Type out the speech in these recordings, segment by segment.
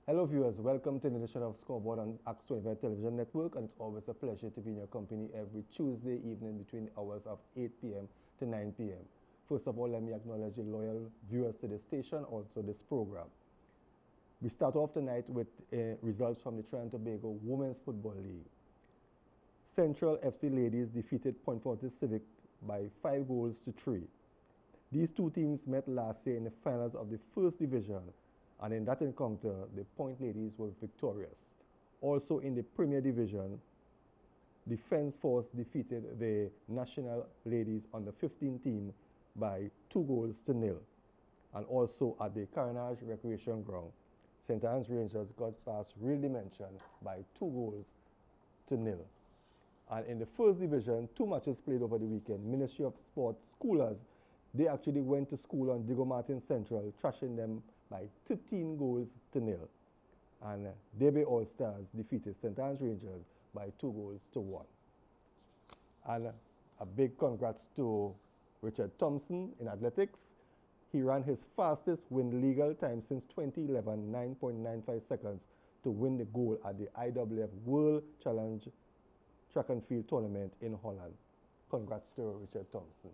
Hello viewers, welcome to the edition of Scoreboard on Axe 25 Television Network, and it's always a pleasure to be in your company every Tuesday evening between the hours of 8 p.m. to 9 p.m. First of all, let me acknowledge the loyal viewers to the station, also this program. We start off tonight with results from the Trinidad and Tobago Women's Football League. Central FC Ladies defeated Point Fortis Civic by 5 goals to 3. These two teams met last year in the finals of the First Division, and in that encounter, the Point Ladies were victorious. Also in the Premier Division, Defence Force defeated the National Ladies Under 15 team by 2 goals to 0. And also at the Carnage Recreation Ground, St. Anne's Rangers got past Real Dimension by 2 goals to 0. And in the First Division, 2 matches played over the weekend. Ministry of Sport Schoolers, they actually went to school on Diego Martin Central, trashing them by 13 goals to 0. And Debe All-Stars defeated St. Anne's Rangers by 2 goals to 1. And a big congrats to Richard Thompson in athletics. He ran his fastest win legal time since 2011, 9.95 seconds, to win the gold at the IWF World Challenge Track and Field Tournament in Holland. Congrats to Richard Thompson.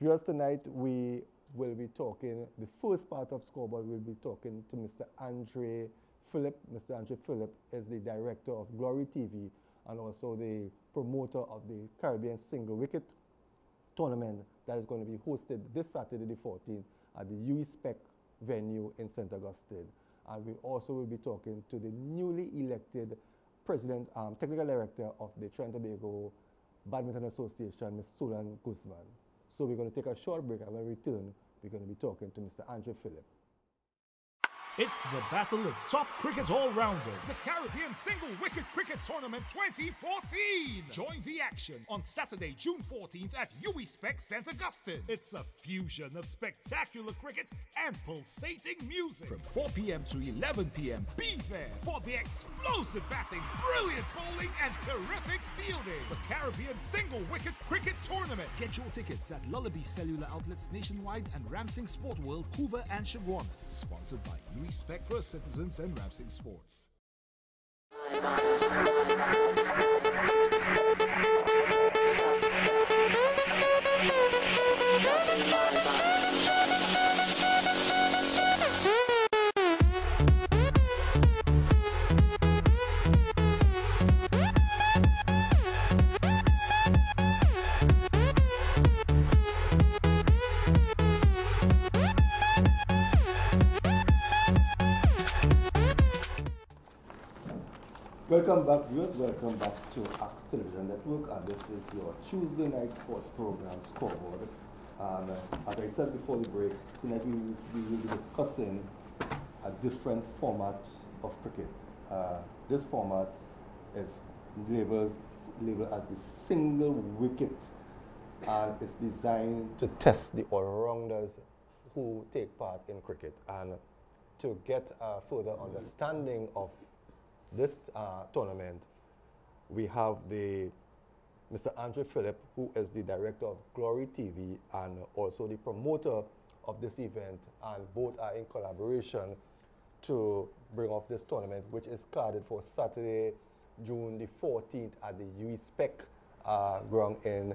Viewers, tonight we will be talking, the first part of Scoreboard, we'll be talking to Mr. Andre Phillips. Mr. Andre Phillips is the director of Glory TV and also the promoter of the Caribbean Single Wicket tournament that is going to be hosted this Saturday the 14th at the UE-Spec venue in St. Augustine. And we also will be talking to the newly elected president, technical director of the Trinidad and Tobago Badminton Association, Ms. Solange Guzman. So we're going to take a short break, and when we return, we're going to be talking to Mr. Andre Phillips. It's the battle of top cricket all-rounders. The Caribbean Single Wicket Cricket Tournament 2014. Join the action on Saturday, June 14th at UE-Spec St. Augustine. It's a fusion of spectacular cricket and pulsating music. From 4 p.m. to 11 p.m, be there for the explosive batting, brilliant bowling, and terrific fielding. The Caribbean Single Wicket Cricket Tournament. Get your tickets at Lullaby Cellular Outlets nationwide and Ramsing Sport World, Hoover and Chaguanas. Sponsored by UE-Spec for Citizens and Ramsing Sports. Welcome back, viewers. Welcome back to Axe Television Network, and this is your Tuesday night sports program, Scoreboard. And as I said before the break, tonight we will be discussing a different format of cricket. This format is labeled as the single wicket, and it's designed to test the all-rounders who take part in cricket. And to get a further understanding of this tournament, we have Mr. Andre Phillips, who is the director of Glory TV and also the promoter of this event, and both are in collaboration to bring off this tournament, which is carded for Saturday, June the 14th at the UE-Spec ground in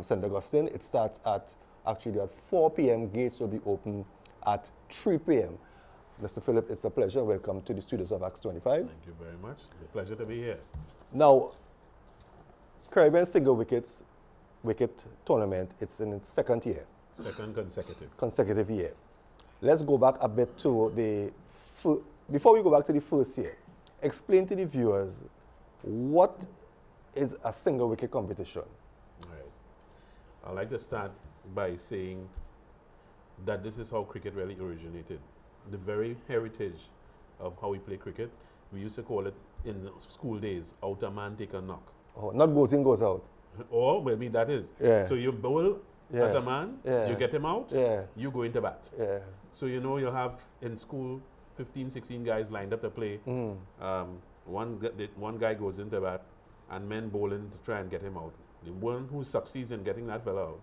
St. Augustine. It starts at 4 p.m. Gates will be open at 3 p.m. Mr. Phillips, it's a pleasure. Welcome to the studios of Axe 25. Thank you very much. It's a pleasure to be here. Now, Caribbean Single Wicket Tournament, it's in its second year. Second consecutive year. Let's go back a bit to before we go back to the first year, explain to the viewers what is a single wicket competition. All right. I'd like to start by saying that this is how cricket really originated. The very heritage of how we play cricket, we used to call it in the school days, out a man take a knock. Oh, not goes in, goes out. Or maybe that is. Yeah. So you bowl at a man, you get him out, you go into bat. Yeah. So you know you'll have in school 15, 16 guys lined up to play. One guy goes into bat and men bowling to try and get him out. The one who succeeds in getting that fella out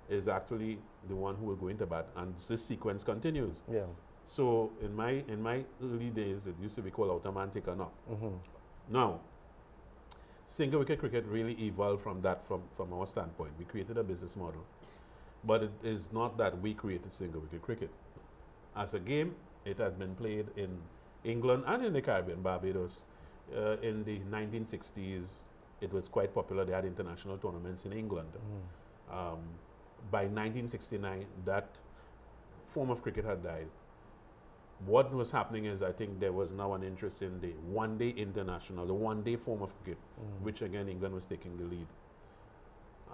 is actually the one who will go into bat, and this sequence continues. Yeah. So in my early days, it used to be called out a man take a knock. Now, single wicket cricket really evolved from that from our standpoint. We created a business model, but it is not that we created single wicket cricket. As a game, it has been played in England and in the Caribbean, Barbados. In the 1960s, it was quite popular. They had international tournaments in England. By 1969, that form of cricket had died. What was happening is, I think there was now an interest in the one-day international, the one-day form of cricket, which again England was taking the lead.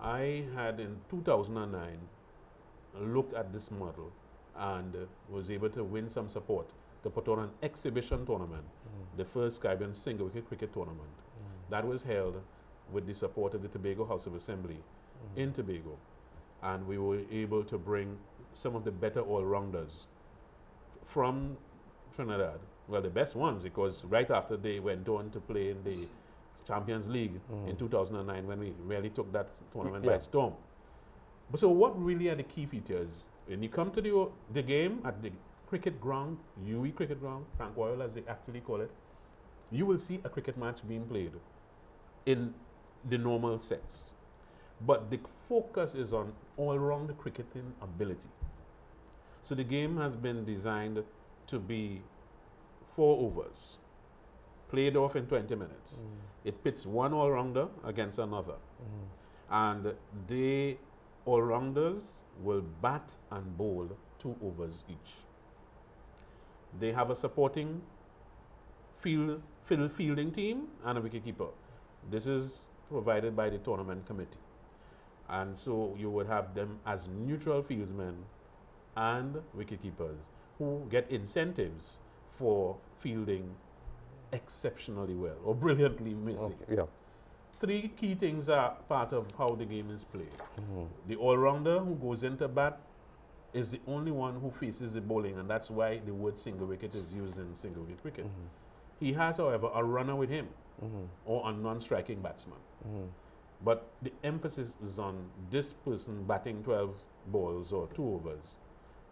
I had in 2009 looked at this model and was able to win some support to put on an exhibition tournament, the first Caribbean single wicket cricket tournament. That was held with the support of the Tobago House of Assembly in Tobago. And we were able to bring some of the better all-rounders from Trinidad, well, the best ones, because right after they went on to play in the Champions League in 2009, when we really took that tournament by storm. But so what really are the key features? When you come to the game at the cricket ground, UE cricket ground, Frank Royal as they actually call it, you will see a cricket match being played in the normal sense. But the focus is on all-round cricketing ability. So the game has been designed to be 4 overs, played off in 20 minutes. It pits one all-rounder against another. And the all-rounders will bat and bowl 2 overs each. They have a supporting fielding team and a wicketkeeper. This is provided by the tournament committee. And so you would have them as neutral fieldsmen and wicketkeepers who get incentives for fielding exceptionally well or brilliantly missing. 3 key things are part of how the game is played. The all-rounder who goes into bat is the only one who faces the bowling, and that's why the word single wicket is used in single wicket cricket. He has, however, a runner with him or a non-striking batsman. But the emphasis is on this person batting 12 balls or 2 overs.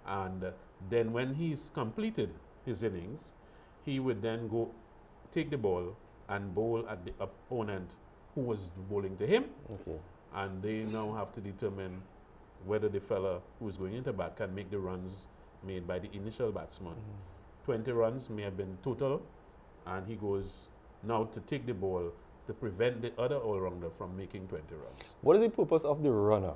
And then when he's completed his innings, he would then go take the ball and bowl at the opponent who was bowling to him. And they now have to determine whether the fella who is going into bat can make the runs made by the initial batsman. 20 runs may have been total, and he goes now to take the ball to prevent the other all-rounder from making 20 runs. What is the purpose of the runner?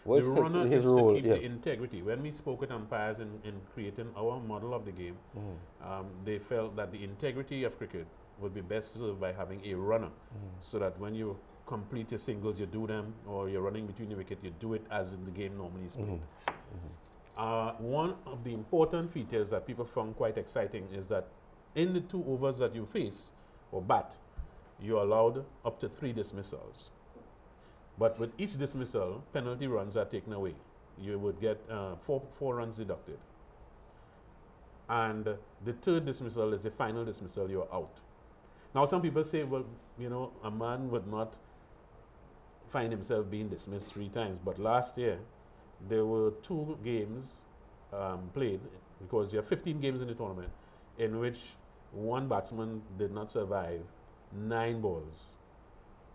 What the is runner his is role? to keep the integrity. When we spoke with umpires in creating our model of the game, they felt that the integrity of cricket would be best served by having a runner, so that when you complete your singles, you do them, or you're running between the wicket, you do it as in the game normally is played. One of the important features that people found quite exciting is that in the 2 overs that you face or bat, you're allowed up to 3 dismissals. But with each dismissal, penalty runs are taken away. You would get 4 runs deducted. And the 3rd dismissal is the final dismissal, you're out. Now some people say, well, you know, a man would not find himself being dismissed 3 times. But last year, there were 2 games played, because there are 15 games in the tournament, in which one batsman did not survive 9 balls.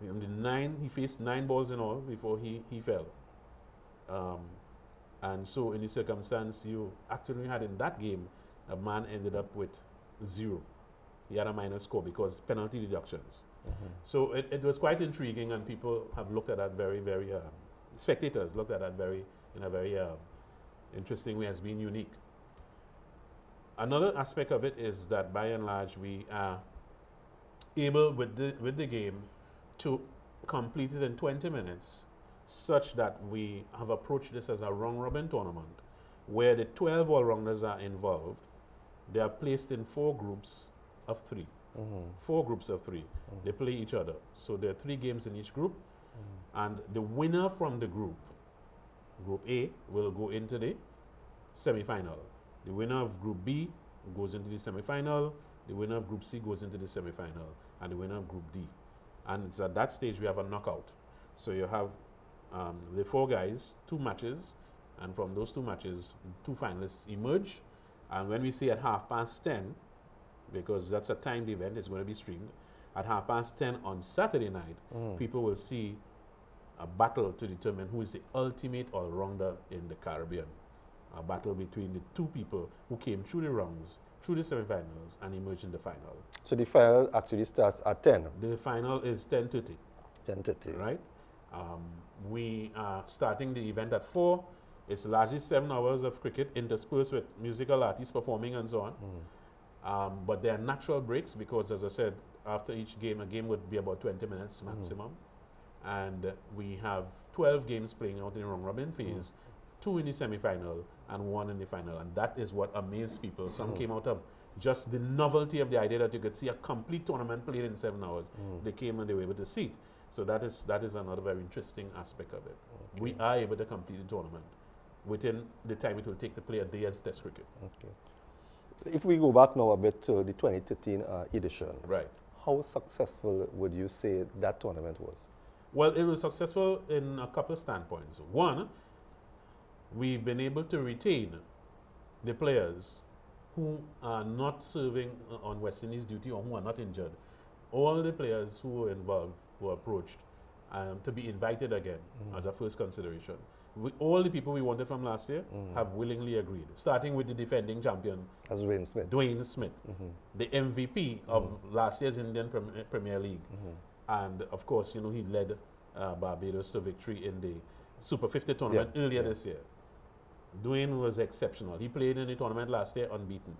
In the 9, he faced 9 balls in all before he fell. And so in the circumstance, you actually had in that game, a man ended up with 0. He had a minus score because penalty deductions. So it was quite intriguing, and people have looked at that very, very, spectators looked at that in a very interesting way as being unique. Another aspect of it is that by and large, we are able with the game to complete it in 20 minutes, such that we have approached this as a round-robin tournament, where the 12 all-rounders are involved. They are placed in 4 groups of 3. 4 groups of 3. They play each other. So there are 3 games in each group, and the winner from the group A, will go into the semi-final. The winner of Group B goes into the semi-final. The winner of Group C goes into the semi-final, and the winner of Group D. And it's at that stage we have a knockout. So you have the 4 guys, 2 matches, and from those 2 matches, 2 finalists emerge, And when we say at 10:30, because that's a timed event, it's going to be streamed, at 10:30 on Saturday night, people will see a battle to determine who is the ultimate all-rounder in the Caribbean. A battle between the two people who came through the rounds, through the semifinals, and emerged in the final. So the final actually starts at 10? The final is 10:30. 10:30. Right? We are starting the event at 4. It's largely 7 hours of cricket interspersed with musical artists performing and so on. But there are natural breaks because, as I said, after each game, a game would be about 20 minutes maximum. And we have 12 games playing out in the round-robin phase, 2 in the semi-final and 1 in the final. And that is what amazed people. Some came out of just the novelty of the idea that you could see a complete tournament played in 7 hours. They came and they were able to see it. So that is another very interesting aspect of it. Okay. We are able to complete the tournament within the time it will take to play a day of Test cricket. Okay. If we go back now a bit to the 2013 edition, right? How successful would you say that tournament was? Well, it was successful in a couple of standpoints. One, we've been able to retain the players who are not serving on West Indies duty or who are not injured. All the players who were involved were approached to be invited again as a first consideration. All the people we wanted from last year have willingly agreed, starting with the defending champion, as Dwayne Smith. Dwayne Smith, the MVP of last year's Indian Premier League. And of course, you know, he led Barbados to victory in the Super 50 tournament earlier this year. Dwayne was exceptional. He played in the tournament last year unbeaten.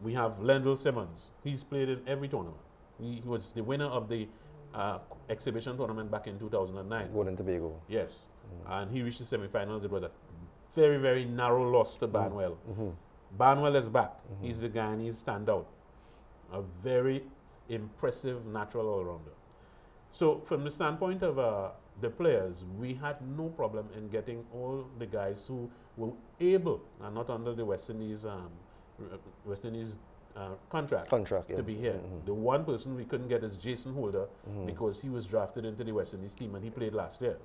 We have Lendl Simmons. He's played in every tournament. He was the winner of the exhibition tournament back in 2009. Golden Tobago. Yes. And he reached the semi-finals. It was a very, very narrow loss to Barnwell. Barnwell is back. He's the Guyanese standout. A very impressive natural all-rounder. So from the standpoint of the players, we had no problem in getting all the guys who were able, and not under the West Indies contract to be here. The one person we couldn't get is Jason Holder because he was drafted into the West Indies team and he played last year.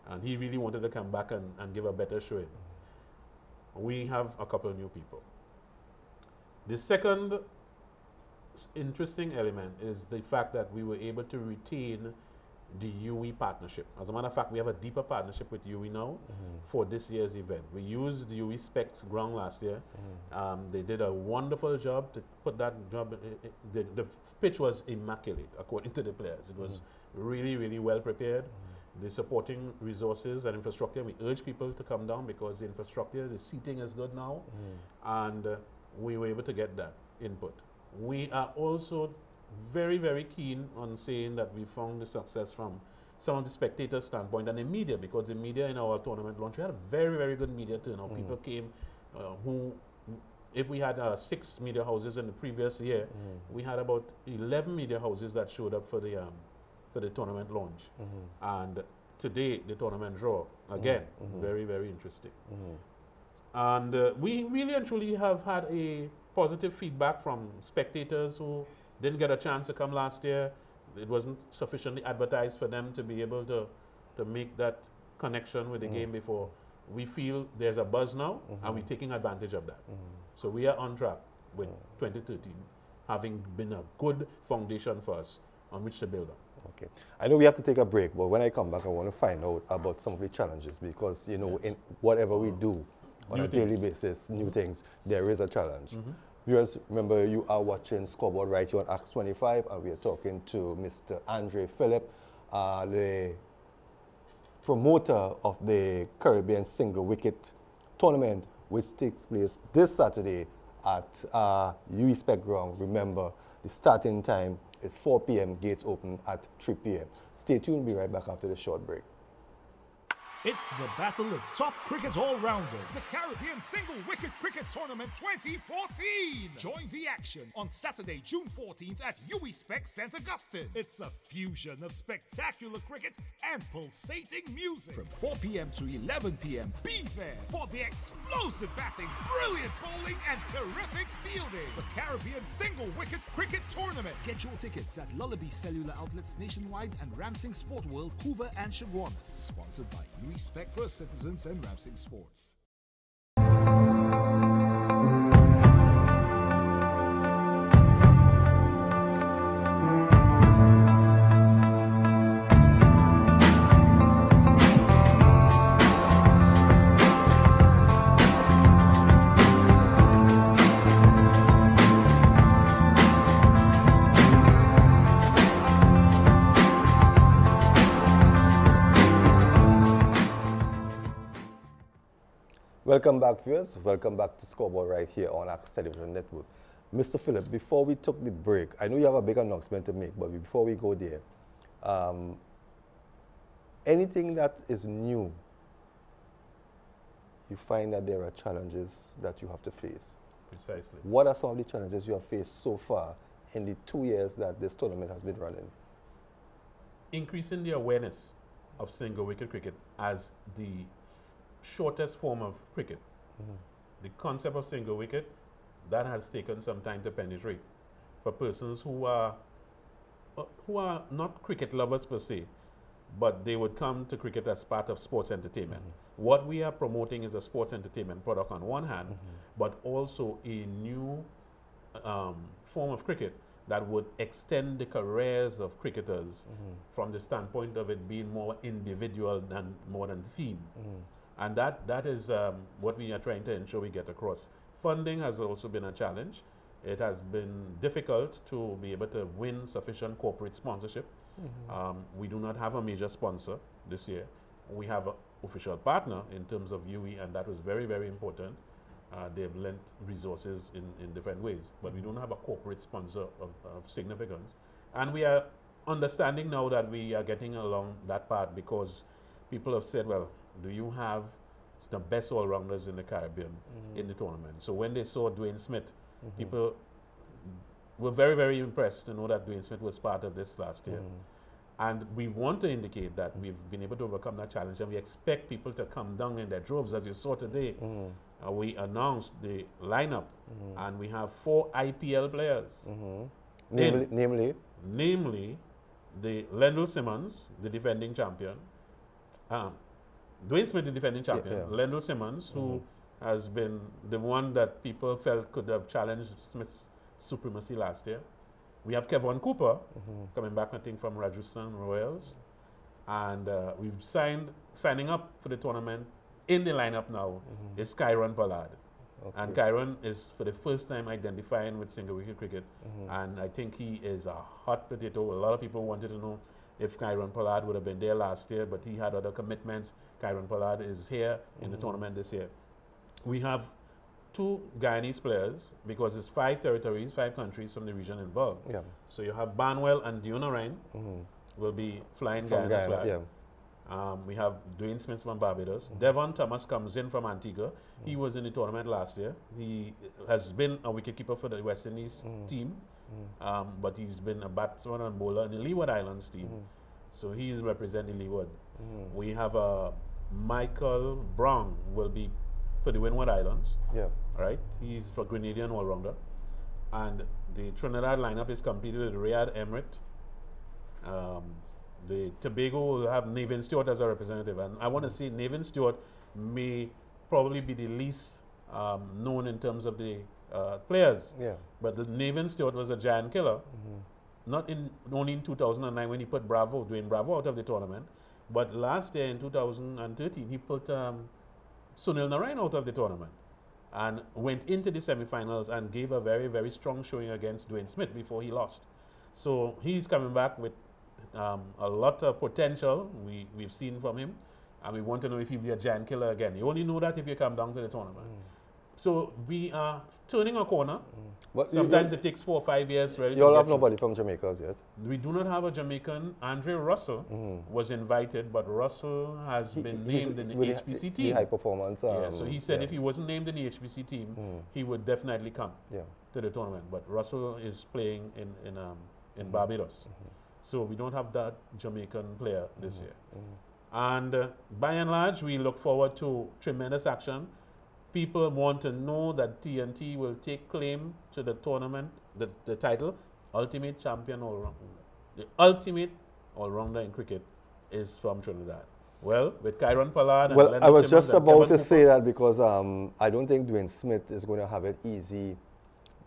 And he really wanted to come back and give a better showing. We have a couple of new people. The second interesting element is the fact that we were able to retain the UE partnership. As a matter of fact, we have a deeper partnership with UE now for this year's event. We used the UE Specs ground last year. They did a wonderful job to put that job. The pitch was immaculate, according to the players. It was really, really well prepared. The supporting resources and infrastructure, we urge people to come down because the infrastructure, the seating is good now. And we were able to get that input. We are also very, very keen on saying that we found the success from some of the spectators' standpoint and the media, because the media in our tournament launch, we had a very, very good media turnout. People came who, if we had 6 media houses in the previous year, we had about 11 media houses that showed up for the tournament launch. And today, the tournament draw, again, very, very interesting. And we really and truly have had a positive feedback from spectators who didn't get a chance to come last year. It wasn't sufficiently advertised for them to be able to make that connection with the game before. We feel there's a buzz now, and we're taking advantage of that. So we are on track with 2013, having been a good foundation for us on which to build on. Okay. I know we have to take a break, but when I come back, I want to find out about some of the challenges, because, you know, in whatever we do on a daily basis, new things, there is a challenge. Viewers, remember, you are watching Scoreboard right here on Acts 25, and we are talking to Mr. Andre Phillips, the promoter of the Caribbean Single Wicket Tournament, which takes place this Saturday at UE Spec Ground. Remember, the starting time is 4 p.m., gates open at 3 p.m. Stay tuned, we'll be right back after the short break. It's the battle of top cricket all-rounders, the Caribbean Single Wicket Cricket Tournament 2014. Join the action on Saturday, June 14th at UE Spec St. Augustine. It's a fusion of spectacular cricket and pulsating music. From 4 p.m. to 11 p.m, be there for the explosive batting, brilliant bowling, and terrific fielding. The Caribbean Single Wicket Cricket Tournament. Get your tickets at Lullaby Cellular Outlets nationwide and Ramsing Sport World, Hoover and Chaguanas. Sponsored by UE Spec for Citizens and Ramsing Sports. Welcome back, viewers. Welcome back to Scoreboard right here on Access Television Network. Mr. Phillips, before we took the break, I know you have a big announcement to make, but before we go there, anything that is new, you find that there are challenges that you have to face. Precisely. What are some of the challenges you have faced so far in the 2 years that this tournament has been running? Increasing the awareness of single wicket cricket as the shortest form of cricket. The concept of single wicket, that has taken some time to penetrate for persons who are not cricket lovers per se, but they would come to cricket as part of sports entertainment. What we are promoting is a sports entertainment product on one hand, but also a new form of cricket that would extend the careers of cricketers from the standpoint of it being more individual than more than theme. And that is what we are trying to ensure we get across. Funding has also been a challenge. It has been difficult to be able to win sufficient corporate sponsorship. We do not have a major sponsor this year. We have an official partner in terms of UE, and that was very, very important. They've lent resources in different ways, but we don't have a corporate sponsor of significance. And we are understanding now that we are getting along that path because people have said, well, do you have the best all-rounders in the Caribbean in the tournament? So when they saw Dwayne Smith, people were very, very impressed to know that Dwayne Smith was part of this last year. And we want to indicate that we've been able to overcome that challenge, and we expect people to come down in their droves. As you saw today, we announced the lineup, and we have 4 IPL players. Namely, the Lendl Simmons, the defending champion, Dwayne Smith, the defending champion, Lendl Simmons, who has been the one that people felt could have challenged Smith's supremacy last year. We have Kevon Cooper coming back, I think, from Rajasthan Royals. And we've signing up for the tournament in the lineup now is Kyron Pollard. And Kyron is, for the first time, identifying with single wicket cricket. And I think he is a hot potato. A lot of people wanted to know if Kyron Pollard would have been there last year, but he had other commitments. Kyron Pollard is here in the tournament this year. We have 2 Guyanese players, because it's 5 territories, 5 countries from the region involved. So you have Barnwell and Diona Ryan will be flying Guyana's flag. We have Dwayne Smith from Barbados. Devon Thomas comes in from Antigua. He was in the tournament last year. He has been a wicketkeeper for the West Indies team, but he's been a batsman and bowler in the Leeward Islands team. So he is representing Leeward. We have Michael Brown will be for the Windward Islands. Right? He's for Grenadian all-rounder. And the Trinidad lineup is completed with Riyad Emrit. The Tobago will have Navin Stewart as a representative. And I want to say Navin Stewart may probably be the least known in terms of the players. But Navin Stewart was a giant killer. Not only in 2009 when he put Dwayne Bravo out of the tournament, but last year in 2013 he put Sunil Narayan out of the tournament and went into the semi-finals and gave a very, very strong showing against Dwayne Smith before he lost. So he's coming back with a lot of potential we've seen from him, and we want to know if he'll be a giant killer again. You only know that if you come down to the tournament. So we are turning a corner. Sometimes it takes 4 or 5 years. You all have nobody from Jamaica as yet? We do not have a Jamaican. Andre Russell was invited, but Russell has been named in the HPC team. The high performance. So he said if he wasn't named in the HPC team, he would definitely come to the tournament. But Russell is playing in Barbados. So we don't have that Jamaican player this year. And by and large, we look forward to tremendous action. People want to know that TNT will take claim to the tournament, the title, Ultimate Champion All-Rounder. The ultimate all-rounder in cricket is from Trinidad. Well, with Kyron Pollard and I was just about to say that because I don't think Dwayne Smith is going to have it easy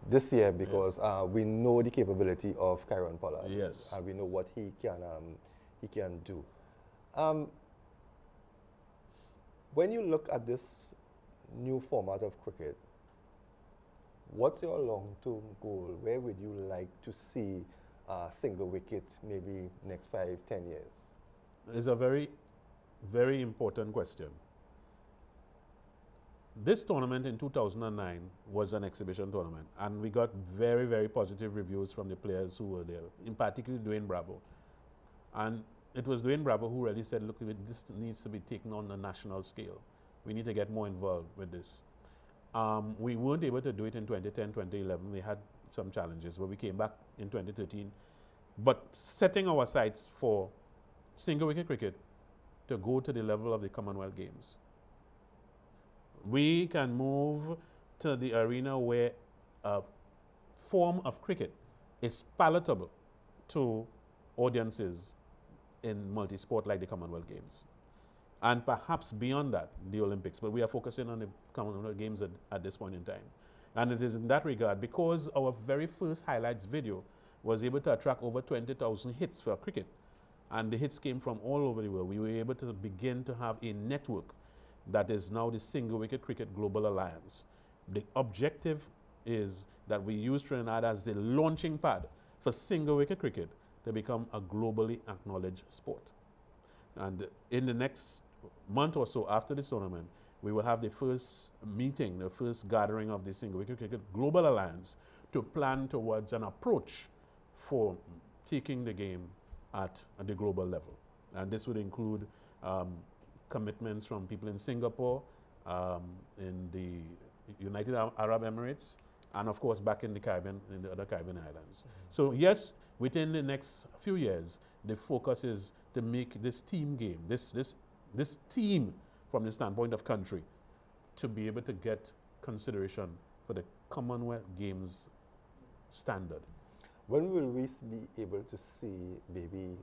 this year because we know the capability of Kyron Pollard. And we know what he can do. When you look at this new format of cricket, what's your long-term goal? Where would you like to see single wicket maybe next 5, 10 years? It's a very, very important question. this tournament in 2009 was an exhibition tournament, and we got very, very positive reviews from the players who were there, in particular Dwayne Bravo. And it was Dwayne Bravo who really said, look, this needs to be taken on a national scale. We need to get more involved with this. We weren't able to do it in 2010, 2011. We had some challenges, but we came back in 2013. But setting our sights for single wicket cricket to go to the level of the Commonwealth Games. We can move to the arena where a form of cricket is palatable to audiences in multi-sport like the Commonwealth Games. And perhaps beyond that, the Olympics. But we are focusing on the Commonwealth Games at this point in time. And it is in that regard, because our very first highlights video was able to attract over 20,000 hits for cricket, and the hits came from all over the world, we were able to begin to have a network that is now the Single Wicket Cricket Global Alliance. The objective is that we use Trinidad as the launching pad for single wicket cricket to become a globally acknowledged sport. And in the next month or so after this tournament, we will have the first meeting, the first gathering of the Single Wicket Cricket Global Alliance to plan towards an approach for taking the game at the global level. And this would include commitments from people in Singapore, in the United Arab Emirates, and of course back in the Caribbean, in the other Caribbean islands. So yes, within the next few years, the focus is to make this team game, this team from the standpoint of country, to be able to get consideration for the Commonwealth Games standard. When will we be able to see maybe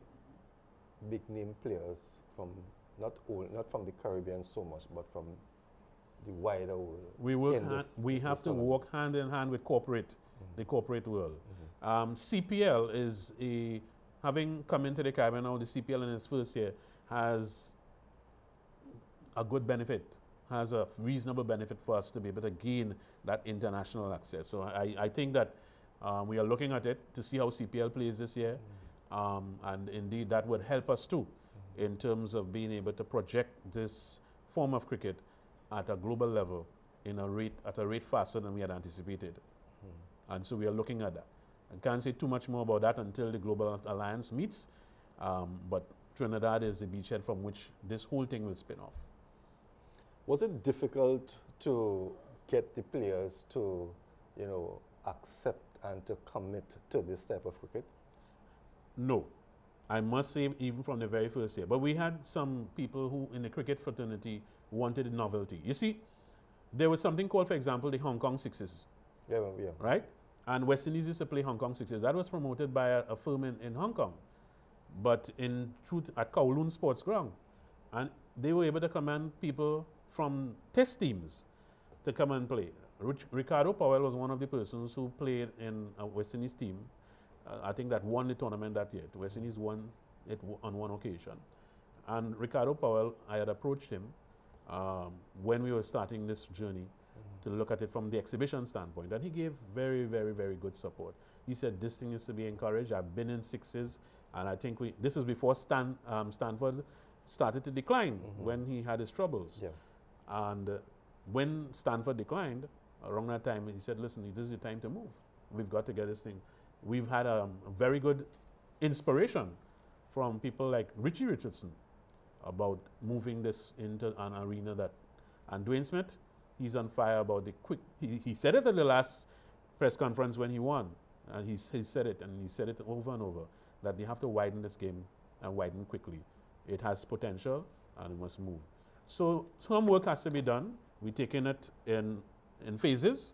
big name players from not from the Caribbean so much, but from the wider world? We have to walk hand in hand with the corporate world. CPL is having come into the Caribbean now, the CPL in its first year has a good benefit, has a reasonable benefit for us to be able to gain that international access. So I think that we are looking at it to see how CPL plays this year, and indeed that would help us too in terms of being able to project this form of cricket at a global level at a rate faster than we had anticipated. And so we are looking at that. I can't say too much more about that until the Global Alliance meets, but Trinidad is the beachhead from which this whole thing will spin off. Was it difficult to get the players to, accept and to commit to this type of cricket? No. I must say, even from the very first year. But we had some people who, in the cricket fraternity, wanted novelty. You see, there was something called, for example, the Hong Kong Sixes. Yeah. Right? And West Indies used to play Hong Kong Sixes. That was promoted by a firm in Hong Kong, but in truth at Kowloon Sports Ground. And they were able to command people from test teams to come and play. Ricardo Powell was one of the persons who played in a West Indies team, I think that won the tournament that year. West Indies won it on one occasion. And Ricardo Powell, I had approached him when we were starting this journey to look at it from the exhibition standpoint. And he gave very, very, very good support. He said this thing is to be encouraged. I've been in sixes, and I think this was before Stanford started to decline when he had his troubles. Yeah. And when Stanford declined, around that time, he said, listen, this is the time to move. We've got to get this thing. We've had a very good inspiration from people like Richie Richardson about moving this into an arena that, and Dwayne Smith, he's on fire about the quick, he said it at the last press conference when he won, and he said it, and he said it over and over, that they have to widen this game and widen quickly. It has potential and it must move. So some work has to be done. We're taking it in phases,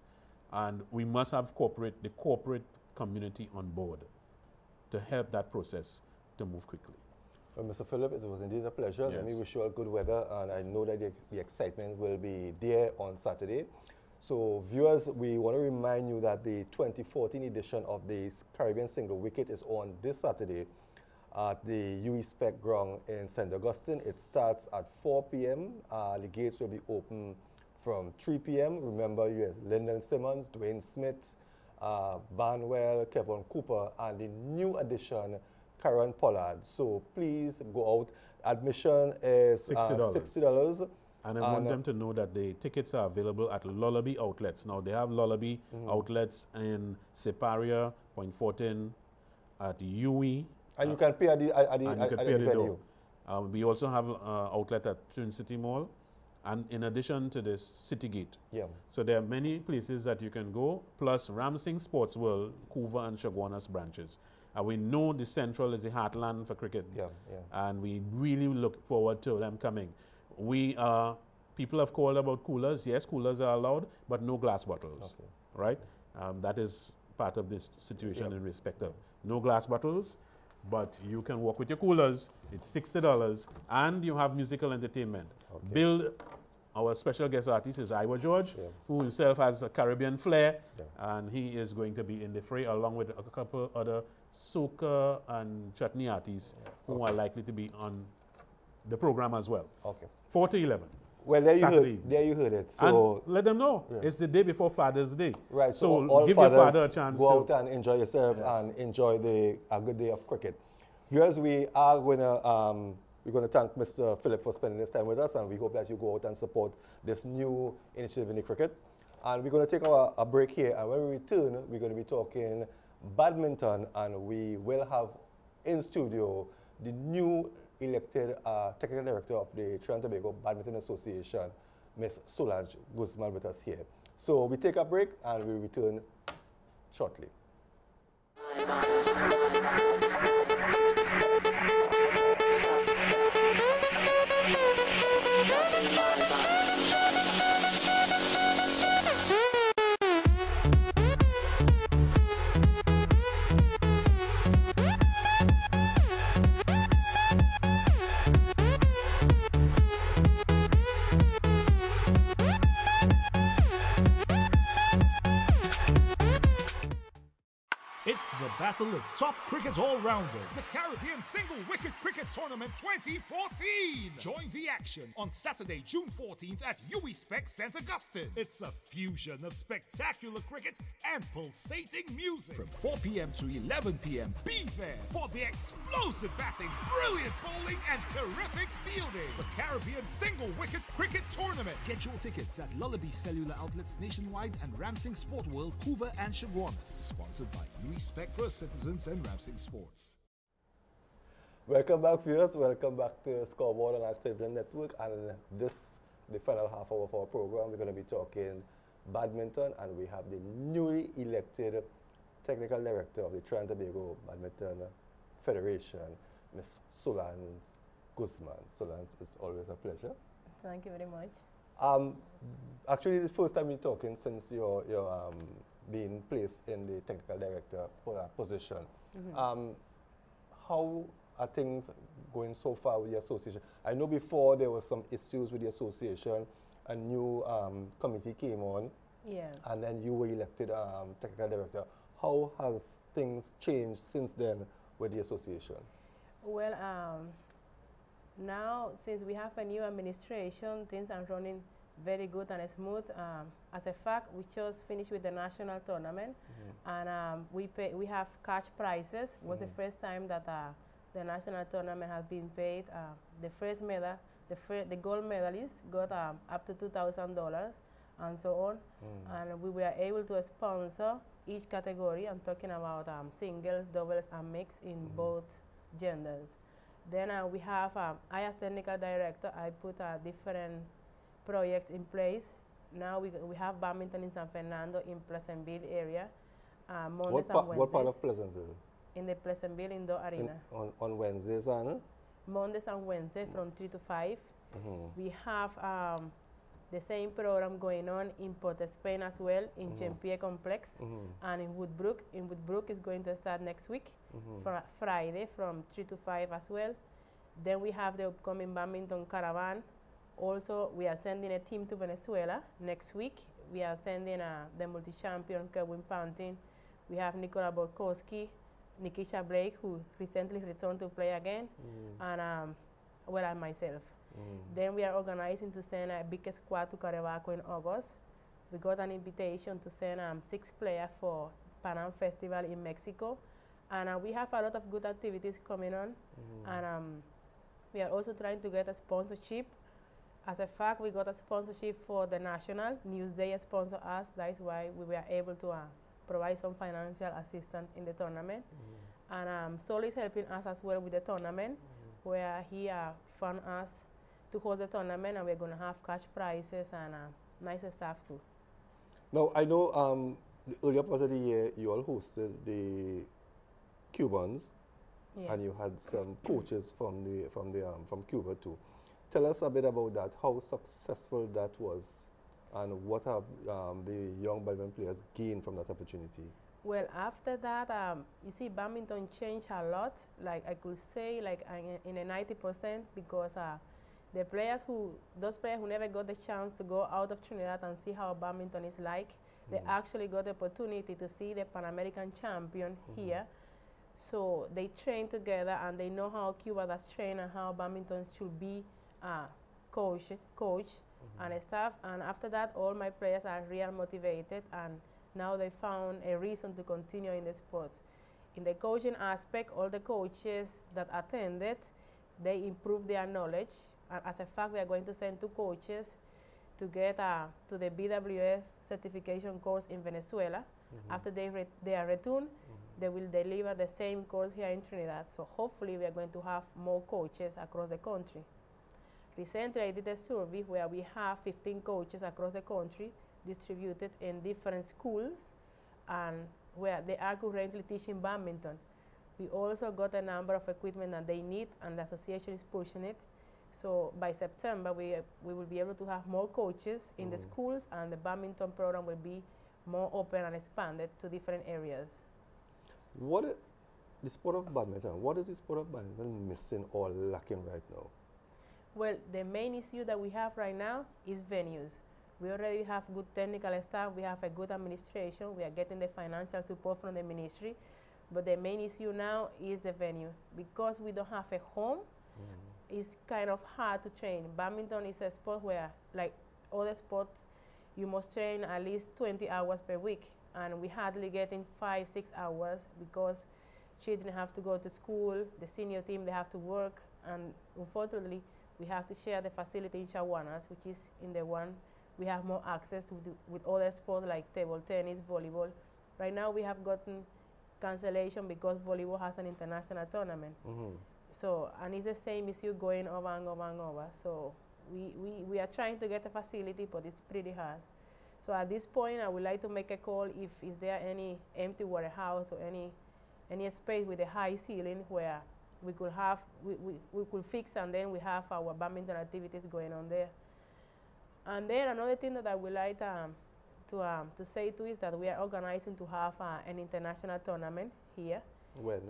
and we must have the corporate community on board to help that process to move quickly. Well, Mr. Phillips, it was indeed a pleasure. Yes. Let me wish you all good weather, and I know that the excitement will be there on Saturday. So viewers, we want to remind you that the 2014 edition of the Caribbean Single Wicket is on this Saturday at the UE Spec Ground in St. Augustine. It starts at 4 p.m. The gates will be open from 3 p.m. Remember, you have Lyndon Simmons, Dwayne Smith, Barnwell, Kevin Cooper, and the new addition, Karen Pollard. So please go out. Admission is $60. And I want them to know that the tickets are available at Lullaby outlets. Now, they have Lullaby outlets in Siparia, Point Fortin, at UE. And you can pay at the venue. We also have outlet at Twin City Mall, and in addition to this, City Gate. Yeah. So there are many places that you can go, plus Ramsing Sports World, Hoover and Chaguanas branches. We know the Central is the heartland for cricket, and we really look forward to them coming. People have called about coolers. Yes, coolers are allowed, but no glass bottles, right? That is part of this situation in respect of no glass bottles, but you can walk with your coolers. It's $60, and you have musical entertainment. Bill, our special guest artist, is Iowa George, who himself has a Caribbean flair, and he is going to be in the fray along with a couple other soca and chutney artists who are likely to be on the program as well. 4 to 11. Well, there you heard it. So and let them know it's the day before Father's Day. Right. So all give your father a chance go to out and enjoy yourself and enjoy a good day of cricket. Viewers, we are going to we're going to thank Mr. Phillips for spending this time with us, and we hope that you go out and support this new initiative in the cricket. And we're going to take a break here, and when we return, we're going to be talking badminton, and we will have in studio the new elected technical director of the Trinidad and Tobago Badminton Association, Ms. Solange Guzman, with us here. So we take a break and we return shortly. It's the battle of top cricket all-rounders, the Caribbean Single Wicket Cricket Tournament 2014. Join the action on Saturday, June 14th at UWI St. Augustine. It's a fusion of spectacular cricket and pulsating music. From 4 p.m. to 11 p.m, be there for the explosive batting, brilliant bowling, and terrific fielding. The Caribbean Single Wicket Cricket Tournament. Get your tickets at Lullaby Cellular Outlets nationwide and Ramsing Sport World, Hoover and Chaguanas. Sponsored by Respect for Citizens and Ramsing Sports. Welcome back, viewers. Welcome back to Scoreboard on our television network. And this, the final half hour of our program, we're going to be talking badminton, and we have the newly elected technical director of the Trinidad and Tobago Badminton Federation, Ms. Solange Guzman. Solange, it's always a pleasure. Thank you very much. Actually, it's the first time we're talking since you're being placed in the technical director position. How are things going so far with the association? I know before there was some issues with the association, a new committee came on, and then you were elected technical director. How have things changed since then with the association? Well, now since we have a new administration, things are running very good and smooth. As a fact, we just finished with the national tournament, and we have cash prizes. It was the first time that the national tournament has been paid. The first medal, the gold medalist got up to $2,000 and so on. And we were able to sponsor each category. I'm talking about singles, doubles, and mixed in both genders. Then we have, I as technical director, I put different projects in place. Now we have badminton in San Fernando in Pleasantville area. Mondays and Wednesdays. What part of Pleasantville? In the Pleasantville Indoor Arena. On Wednesdays, Anna? Mondays and Wednesdays from 3 to 5. We have the same program going on in Port Spain as well, in Jempie Complex, and in Woodbrook. In Woodbrook is going to start next week, Friday from 3 to 5 as well. Then we have the upcoming badminton caravan. Also, we are sending a team to Venezuela next week. We are sending the multi-champion Kerwin Pantin. We have Nicola Borkowski, Nikisha Blake, who recently returned to play again, and well, and myself. Then we are organizing to send a big squad to Carabaco in August. We got an invitation to send 6 players for Pan Am Festival in Mexico. And we have a lot of good activities coming on. And we are also trying to get a sponsorship As a fact, we got a sponsorship for the national. Newsday sponsor us. That is why we were able to provide some financial assistance in the tournament. And Sol is helping us as well with the tournament, where he fund us to host the tournament, and we're going to have cash prizes and nice stuff too. Now, I know the earlier part of the year, you all hosted the Cubans, and you had some coaches from Cuba too. Tell us a bit about that, how successful that was, and what have the young badminton players gained from that opportunity? Well, after that, you see, badminton changed a lot. Like I could say, like in a 90%, because those players who never got the chance to go out of Trinidad and see how badminton is like, they actually got the opportunity to see the Pan American champion here. So they train together, and they know how Cuba does train and how badminton should be coached and stuff. And after that, all my players are real motivated, and now they found a reason to continue in the sport. In the coaching aspect, all the coaches that attended, they improved their knowledge. And as a fact, we are going to send 2 coaches to get to the BWF certification course in Venezuela. After they are returned, they will deliver the same course here in Trinidad. So hopefully we are going to have more coaches across the country. Recently, I did a survey where we have 15 coaches across the country distributed in different schools, and where they are currently teaching badminton. We also got a number of equipment that they need, and the association is pushing it. So by September, we will be able to have more coaches in the schools, and the badminton program will be more open and expanded to different areas. The sport of badminton, what is the sport of badminton missing or lacking right now? Well, the main issue that we have right now is venues. We already have good technical staff, we have a good administration, we are getting the financial support from the ministry, but the main issue now is the venue. Because we don't have a home, it's kind of hard to train. Badminton is a sport where, like other sports, you must train at least 20 hours per week, and we hardly getting 5-6 hours because children have to go to school, the senior team, they have to work, and unfortunately, we have to share the facility in Chaguanas, which is in the one we have more access with other sports like table tennis, volleyball. Right now we have gotten cancellation because volleyball has an international tournament. So, and it's the same issue going over and over and over. So we are trying to get a facility, but it's pretty hard. So at this point, I would like to make a call if is there any empty warehouse or any space with a high ceiling where we could have, we could fix, and then we have our badminton activities going on there. And then another thing that I would like to say too is that we are organizing to have an international tournament here. When?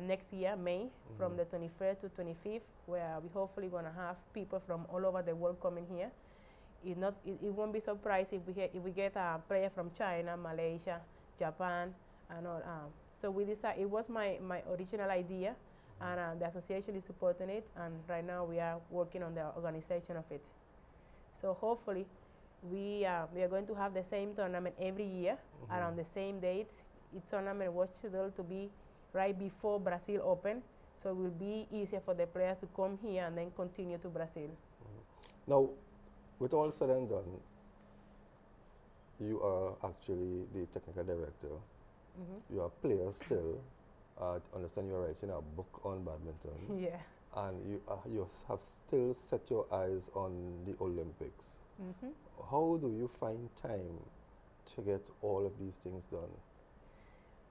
Next year, May, from the 21st to 25th, where we hopefully going to have people from all over the world coming here. It won't be surprised if we get a player from China, Malaysia, Japan, and all. So we decided, it was my original idea, and the association is supporting it, and right now we are working on the organization of it. So hopefully we are going to have the same tournament every year around the same dates. Each tournament was scheduled to be right before Brazil Open, so it will be easier for the players to come here and then continue to Brazil. Now, with all said and done, you are actually the technical director. You are players still. I understand you are writing a book on badminton. Yeah. And you have still set your eyes on the Olympics. How do you find time to get all of these things done?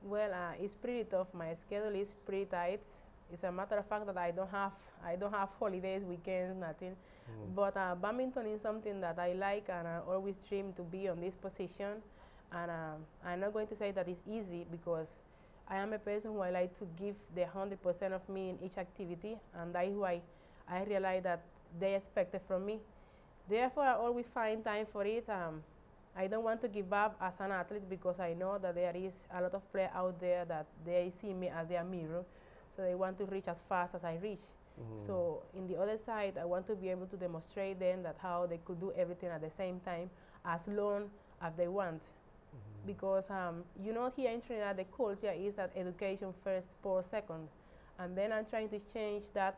Well, it's pretty tough. My schedule is pretty tight. It's a matter of fact that I don't have holidays, weekends, nothing. But badminton is something that I like, and I always dream to be on this position. And I'm not going to say that it's easy, because I am a person who I like to give the 100% of me in each activity, and that is why I realize that they expect it from me. Therefore, I always find time for it. I don't want to give up as an athlete, because I know that there is a lot of players out there that they see me as their mirror, so they want to reach as fast as I reach. So in the other side, I want to be able to demonstrate them that how they could do everything at the same time, as long as they want. Because you know, here in Trinidad, the culture is that education first, sport second, and then I'm trying to change that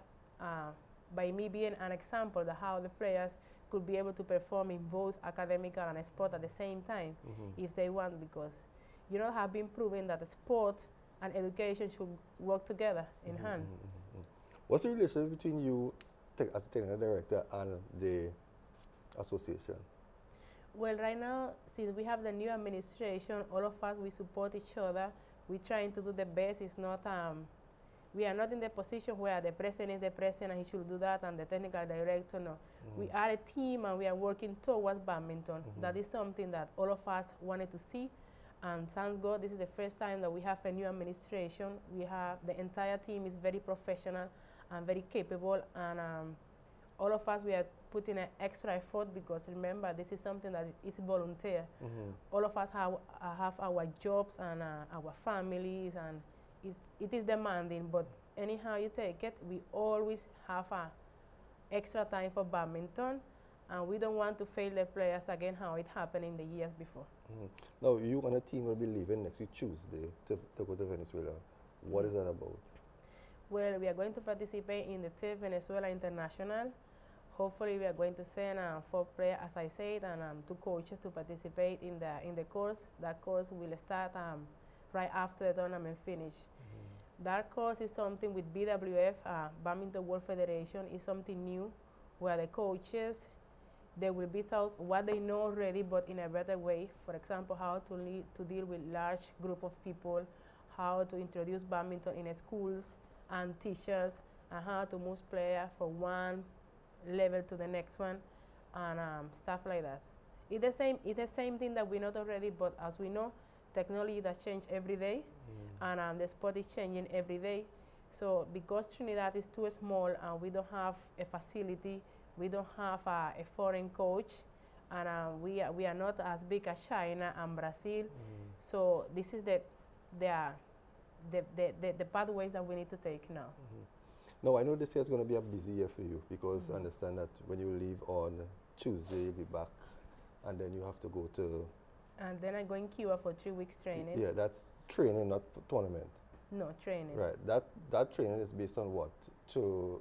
by me being an example of how the players could be able to perform in both academic and sport at the same time if they want, because have been proven that sport and education should work together in hand. What's the relationship between you as a technical director and the association? Well, right now, since we have the new administration, all of us, we support each other. We're trying to do the best. It's not, we are not in the position where the president is the president and he should do that and the technical director, no. We are a team and we are working towards badminton. That is something that all of us wanted to see. And thank God, this is the first time that we have a new administration. We have, the entire team is very professional and very capable, and all of us, we are putting an extra effort, because remember, this is something that is volunteer. All of us have our jobs and our families, and it is demanding, but anyhow you take it, we always have extra time for badminton, and we don't want to fail the players again how it happened in the years before. Now, you and a team will be leaving next week Tuesday to go to Venezuela. What is that about? Well, we are going to participate in the 3rd Venezuela International. Hopefully, we are going to send 4 players, as I said, and 2 coaches to participate in the course. That course will start right after the tournament finish. That course is something with BWF, Badminton World Federation, is something new, where the coaches, they will be taught what they know already, but in a better way. For example, how to deal with large group of people, how to introduce badminton in schools and teachers, and how to move players from one level to the next one, and stuff like that. It's the same thing that we know already, but as we know, technology does change every day, and the sport is changing every day. So because Trinidad is too small and we don't have a facility, we don't have a foreign coach, and we are not as big as China and Brazil. So this is the pathways that we need to take now. Now, I know this year is going to be a busy year for you, because I understand that when you leave on Tuesday, you'll be back, and then you have to go to... And then I go in Cuba for 3 weeks training. Yeah, that's training, not for tournament. No, training. Right. That training is based on what? To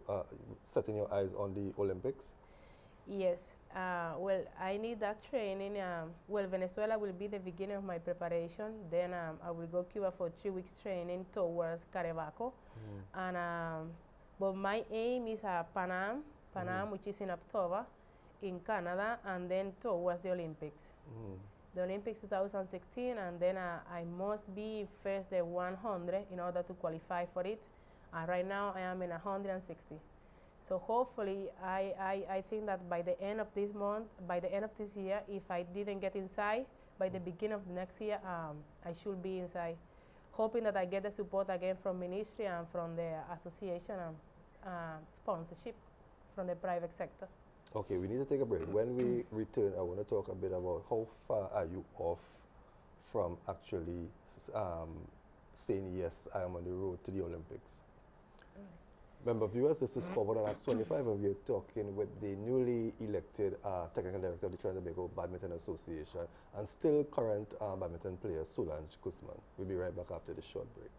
setting your eyes on the Olympics? Yes. Well, I need that training. Well, Venezuela will be the beginning of my preparation. Then I will go Cuba for 3 weeks training towards Carevaco. And but my aim is Pan Am, which is in October, in Canada, and then towards the Olympics. The Olympics 2016, and then I must be first the 100 in order to qualify for it. And right now I am in 160. So hopefully, I think that by the end of this month, by the end of this year, if I didn't get inside, by the beginning of the next year, I should be inside. Hoping that I get the support again from ministry and from the association and sponsorship from the private sector. Okay, we need to take a break. When we return, I want to talk a bit about how far are you off from actually saying, yes, I am on the road to the Olympics. Remember, viewers, this is Scoreboard on Acts 25, and we're talking with the newly elected technical director of the Trinidad and Tobago Badminton Association and still current badminton player, Solange Guzman. We'll be right back after this short break.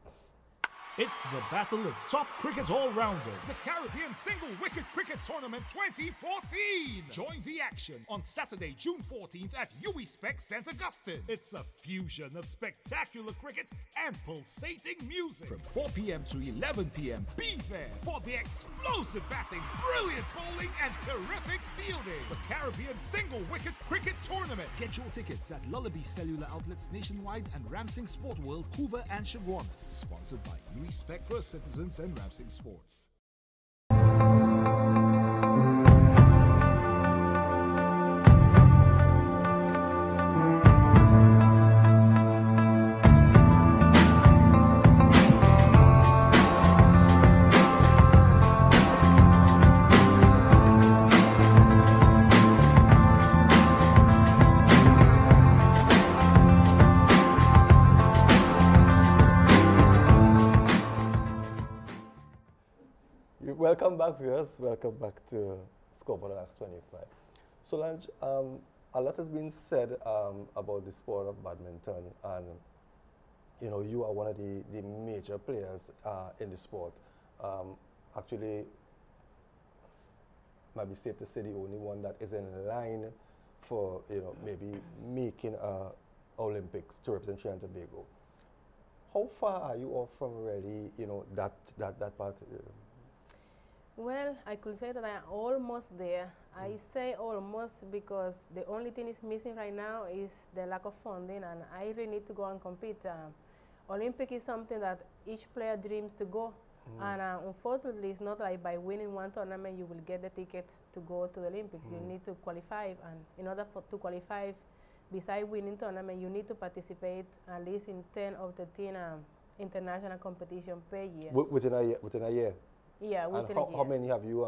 It's the battle of top cricket all-rounders, the Caribbean Single Wicket Cricket Tournament 2014. Join the action on Saturday, June 14th at UWI St. Augustine. It's a fusion of spectacular cricket and pulsating music. From 4 p.m. to 11 p.m, be there for the explosive batting, brilliant bowling, and terrific fielding. The Caribbean Single Wicket Cricket Tournament. Get your tickets at Lullaby Cellular Outlets nationwide and Ramsing Sport World, Hoover and Chaguanas. Sponsored by Respect First Citizens and Ramsing Sports. Welcome back, viewers. Welcome back to Scoreboard on Acts 25. Solange, a lot has been said about the sport of badminton, and you know, you are one of the major players in the sport. Actually, might be safe to say the only one that is in line for, you know, maybe making Olympics to represent Trinidad and Tobago. How far are you off from really, you know, that part? Well, I could say that I'm almost there. I say almost because the only thing is missing right now is the lack of funding, and I really need to go and compete. Olympic is something that each player dreams to go, and unfortunately, it's not like by winning one tournament you will get the ticket to go to the Olympics. You need to qualify, and in order to qualify, besides winning tournament, you need to participate at least in 10 of the 10 international competition per year. Within a year? Yeah, within a year. How many have you?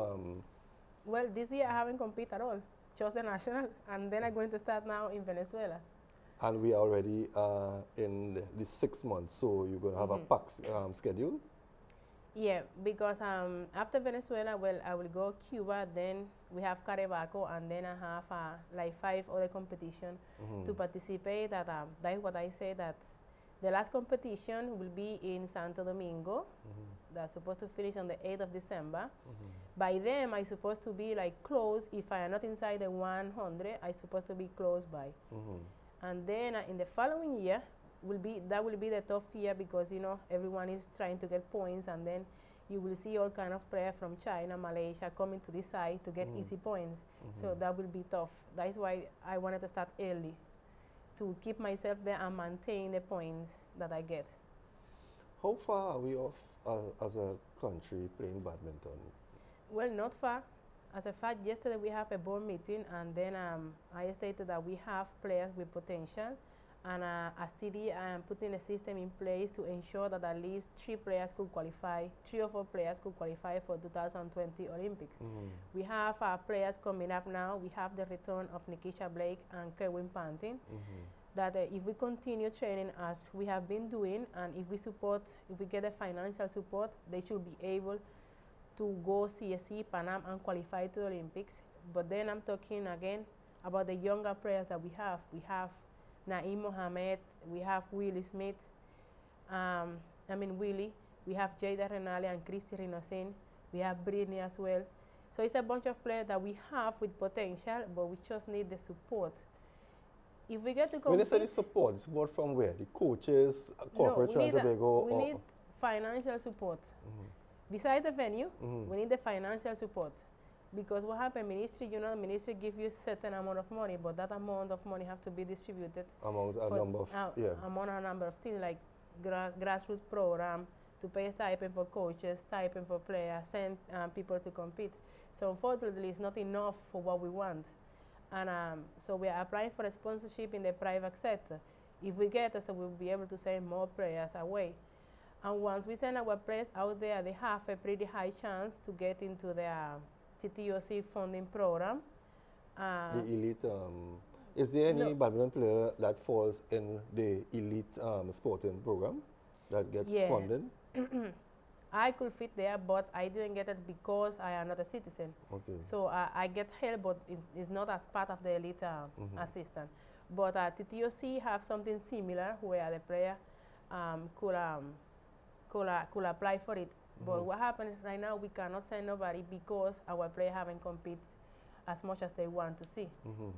Well, this year I haven't competed at all, just the national, and then I'm going to start now in Venezuela. And we are already in the 6 months, so you're going to have a packed schedule? Yeah, because after Venezuela, well, I will go Cuba, then we have Carabaco, and then I have like 5 other competitions to participate. That is what I say, that the last competition will be in Santo Domingo. That's supposed to finish on the 8th of December. By then, I'm supposed to be like close. If I am not inside the 100, I'm supposed to be close by. And then in the following year, that will be the tough year because, you know, everyone is trying to get points, and then you will see all kind of players from China, Malaysia coming to this side to get easy points. So that will be tough. That is why I wanted to start early, to keep myself there and maintain the points that I get. How far are we off as a country playing badminton? Well, not far. As a fact, yesterday we have a board meeting, and then I stated that we have players with potential, and as TD, I am putting a system in place to ensure that at least 3 players could qualify, 3 or 4 players could qualify for 2020 Olympics. We have players coming up now. We have the return of Nikisha Blake and Kerwin Pantin. That if we continue training as we have been doing, and if we get the financial support, they should be able to go CSC, Pan Am, and qualify to the Olympics. But then I'm talking again about the younger players that we have. We have Naeem Mohamed, we have Willie Smith, Willie, we have Jada Renali and Christy Rinosin, we have Britney as well. So it's a bunch of players that we have with potential, but we just need the support. If we get to compete... When you say the support from where? The coaches, corporate Trinidad and Tobago? We need financial support. Besides the venue, we need the financial support. Because what happened, ministry, you know, the ministry give you a certain amount of money, but that amount of money have to be distributed among a number of things, like grassroots program, to pay stipend for coaches, stipend for players, send people to compete. So unfortunately, it's not enough for what we want. And so we are applying for a sponsorship in the private sector. If we get it, so we'll be able to send more players away. And once we send our players out there, they have a pretty high chance to get into the TTOC funding program. The elite, is there any badminton player that falls in the elite sporting program that gets funded? I could fit there, but I didn't get it because I am not a citizen. So I get help, but it's not as part of the elite assistant. But TTOC have something similar where the player could apply for it. But what happened right now, we cannot send nobody because our players haven't competed as much as they want to see,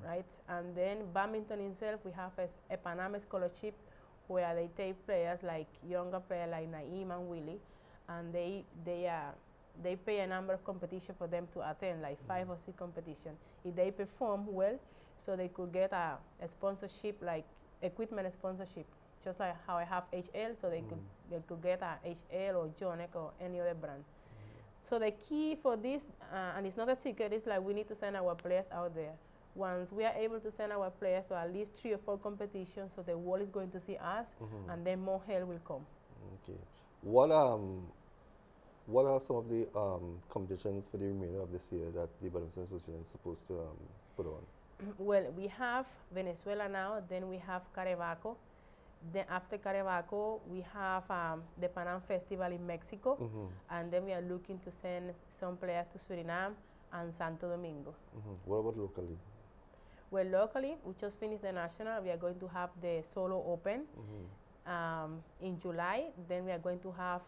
right? And then badminton itself, we have a Pan Am scholarship where they take players like younger players like Naeem and Willie, and they pay a number of competitions for them to attend, like 5 or 6 competitions. If they perform well, so they could get a sponsorship, like equipment sponsorship, just like how I have HL, so they could get a HL or Jonek or any other brand. So the key for this, and it's not a secret, is like we need to send our players out there. Once we are able to send our players to at least 3 or 4 competitions, so the world is going to see us, and then more help will come. Okay. What are some of the competitions for the remainder of this year that the Badminton Association is supposed to put on? Well, we have Venezuela now, then we have Carabaco. Then after Carabaco, we have the Pan Am Festival in Mexico, and then we are looking to send some players to Suriname and Santo Domingo. What about locally? Well, locally, we just finished the national. We are going to have the Solo Open in July. Then we are going to have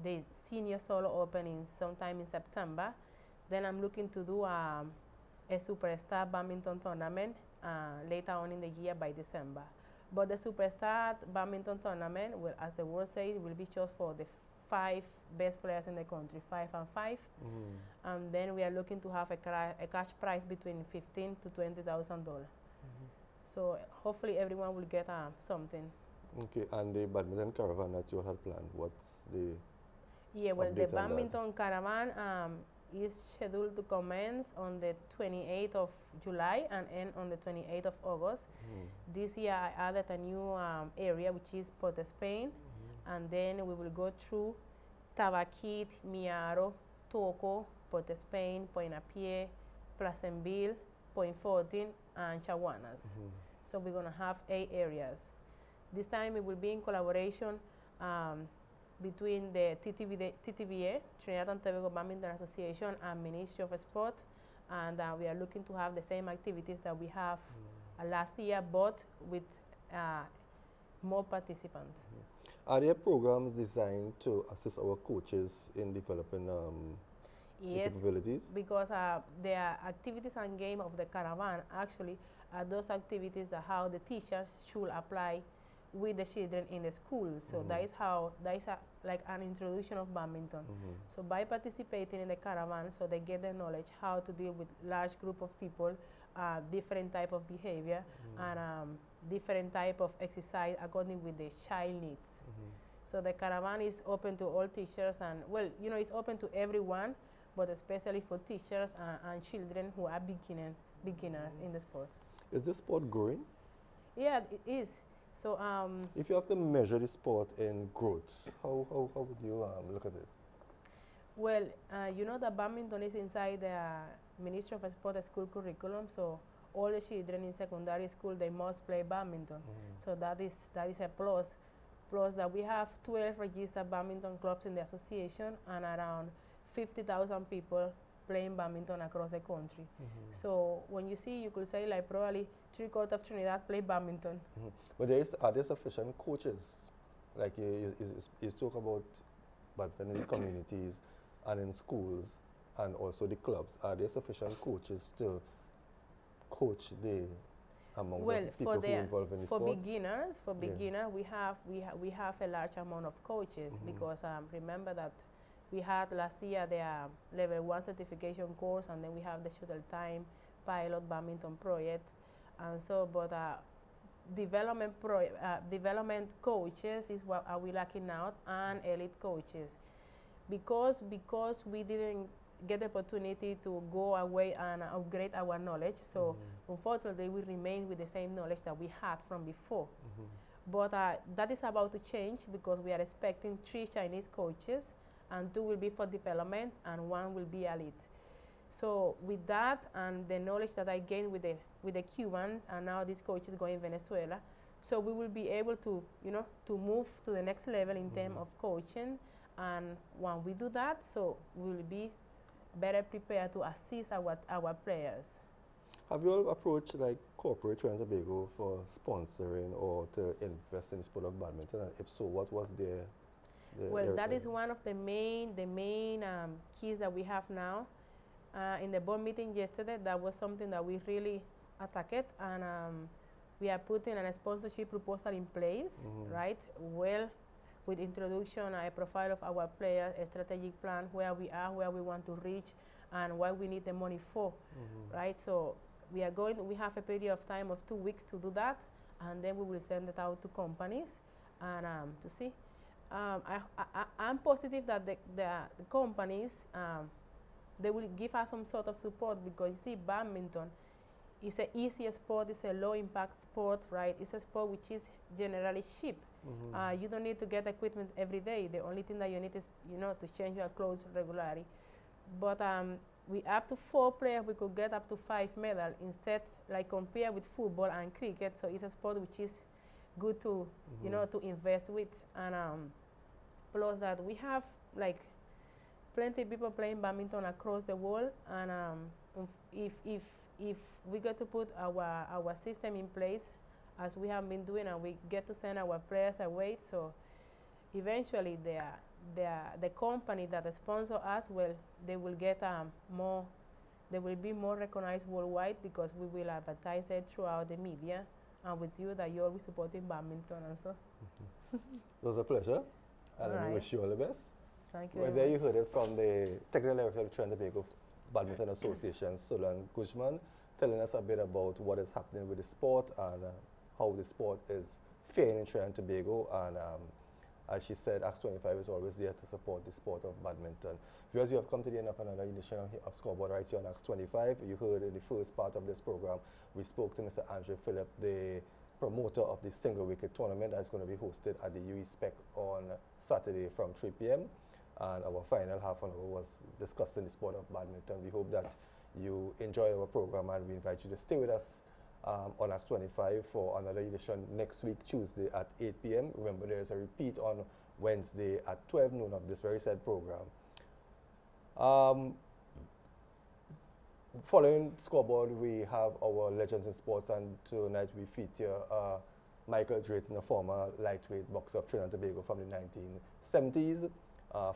the Senior Solo Open sometime in September. Then I'm looking to do a superstar badminton tournament later on in the year by December. But the superstar badminton tournament, will, as the word says, will be just for the 5 best players in the country, 5 and 5. And then we are looking to have a cash prize between $15,000 to $20,000. So hopefully everyone will get something. Okay, and the badminton caravan that you had planned, what's the well, the badminton caravan is scheduled to commence on the 28th of July and end on the 28th of August. This year I added a new area, which is Port Spain, and then we will go through Tabaquit, Miaro, Toco, Port Spain, Point Apie, Placenville, Point 14, and Chaguanas. So we're going to have 8 areas. This time it will be in collaboration between the TTBA, Trinidad and Tobago Badminton Association, and Ministry of Sport, and we are looking to have the same activities that we have last year, but with more participants. Are there programs designed to assist our coaches in developing yes, capabilities? Because the activities and game of the caravan actually are those activities that how the teachers should apply with the children in the school. So that is how, that is like an introduction of badminton. So by participating in the caravan, so they get the knowledge how to deal with large group of people, different type of behavior, and different type of exercise according with the child needs. So the caravan is open to all teachers, and well, you know, it's open to everyone, but especially for teachers and children who are beginners in the sport. Is the sport growing? Yeah, it is. So if you have to measure the sport in growth, how would you look at it? Well, you know that badminton is inside the Ministry of Sport school curriculum, so all the children in secondary school, they must play badminton. So that is a plus. Plus that we have 12 registered badminton clubs in the association and around 50,000 people playing badminton across the country. So when you see, you could say like probably 3/4 of Trinidad play badminton. But are there sufficient coaches? Like you talk about badminton in the communities and in schools and also the clubs. Are there sufficient coaches to coach the among the people who are involved in the sport? For beginners, we have a large amount of coaches because remember that we had last year the level 1 certification course, and then we have the shuttle time pilot badminton project, and so but development coaches is what are we lacking out, and elite coaches because we didn't get the opportunity to go away and upgrade our knowledge. So unfortunately, we remain with the same knowledge that we had from before. But that is about to change because we are expecting 3 Chinese coaches, and 2 will be for development, and 1 will be elite. So with that and the knowledge that I gained with the Cubans, and now these coaches going in Venezuela, so we will be able to, you know, to move to the next level in terms of coaching. And when we do that, so we will be better prepared to assist our players. Have you all approached like corporate Trinidad and Tobago for sponsoring or to invest in the sport of badminton? And if so, what was their well, that is one of the main keys that we have now. In the board meeting yesterday, that was something that we really attacked, and we are putting a sponsorship proposal in place, right? Well, with introduction, a profile of our players, a strategic plan, where we are, where we want to reach, and what we need the money for, right? So we have a period of time of 2 weeks to do that, and then we will send it out to companies and to see. I'm positive that the companies, they will give us some sort of support, because you see, badminton is an easy sport, it's a low impact sport, right? It's a sport which is generally cheap. You don't need to get equipment every day. The only thing that you need is, you know, to change your clothes regularly. But we up to 4 players, we could get up to 5 medals instead, like compared with football and cricket. So it's a sport which is good to, you know, to invest with. And plus that we have like plenty of people playing badminton across the world. And if we get to put our system in place, as we have been doing, and we get to send our players away, so eventually the company that sponsor us, well, they will get more, they will be more recognized worldwide because we will advertise it throughout the media, and with you that you're always supporting badminton also. It was a pleasure, and we wish you all the best. Thank you. Well, there you heard it from the Technical Director of the Trinidad and Tobago Badminton Association, Solange Guzman, telling us a bit about what is happening with the sport and how the sport is faring in Trinidad and Tobago. And as she said, Acts 25 is always there to support the sport of badminton. Viewers, we have come to the end of another edition of Scoreboard right here on Acts 25. You heard in the first part of this program, we spoke to Mr. Andrew Phillips, the promoter of the single wicket tournament that's going to be hosted at the UE Spec on Saturday from 3 p.m. And our final half an hour was discussing the sport of badminton. We hope that you enjoyed our program, and we invite you to stay with us on Acts 25 for another edition next week, Tuesday at 8 p.m. Remember, there is a repeat on Wednesday at 12 noon of this very said program. Following Scoreboard, we have our Legends in Sports, and tonight we feature Michael Drayton, a former lightweight boxer of Trinidad and Tobago from the 1970s,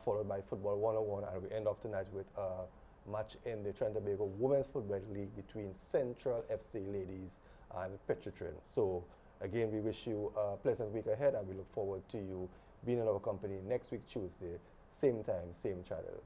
followed by Football 101, and we end off tonight with a match in the Trinidad and Tobago Women's Football League between Central FC Ladies and Petrotrin. So again, we wish you a pleasant week ahead, and we look forward to you being in our company next week, Tuesday, same time, same channel.